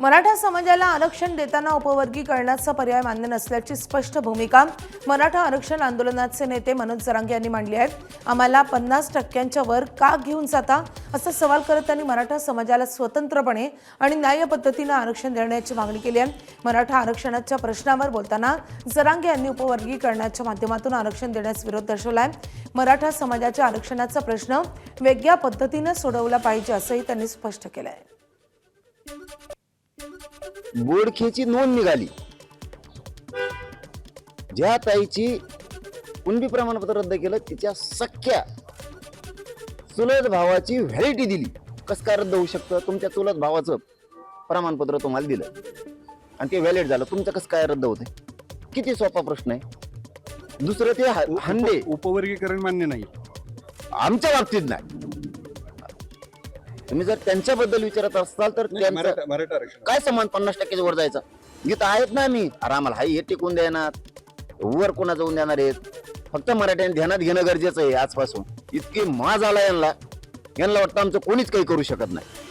मराठा समाजाला आरक्षण देताना उपवर्गीकरणाचा पर्याय मान्य नसल्याची स्पष्ट भूमिका मराठा आरक्षण आंदोलनाचे नेते मनोज जरांगे यांनी मांडली आहे. आम्हाला 50% वर का घेऊन जाता असा सवाल करत त्यांनी मराठा समाजाला स्वतंत्रपणे आणि न्याय्य पद्धतीने आरक्षण देण्याची मागणी केली आहे. मराठा आरक्षणाच्या प्रश्नावर बोलताना जरांगे यांनी उपवर्गीकरणाच्या माध्यमातून आरक्षण देण्यास विरोध दर्शवलाय. मराठा समाजाच्या आरक्षणाचा प्रश्न वेगळ्या पद्धतीने सोडवला पाहिजे असंही त्यांनी स्पष्ट केलं आहे. बोडखेची नोंद निघाली, ज्या ताईची कुणबी प्रमाणपत्र रद्द केलं तिच्या सख्या चुलत भावाची व्हॅलिडिटी दिली. कसं काय रद्द होऊ शकतं? तुमच्या चुलत भावाचं प्रमाणपत्र तुम्हाला दिलं आणि ते व्हॅलिड झालं, तुमचं कसं काय रद्द होते? किती सोपा प्रश्न आहे. दुसरं ते हंडे उपवर्गीकरण मान्य नाही आमच्या बाबतीत नाही. तुम्ही जर त्यांच्याबद्दल विचारत असाल तर त्यांचं मराठा आरक्षण काय समान 50% वर जायचं? गीत आहेत ना मी, अरे आम्हाला हाई हे टिकून देणार, वर कोणा जाऊन देणार आहेत? फक्त मराठ्यांनी ध्यानात घेणं गरजेचं आहे आजपासून. इतकी माज आला यांना वाटतं आमचं कोणीच काही करू शकत नाही.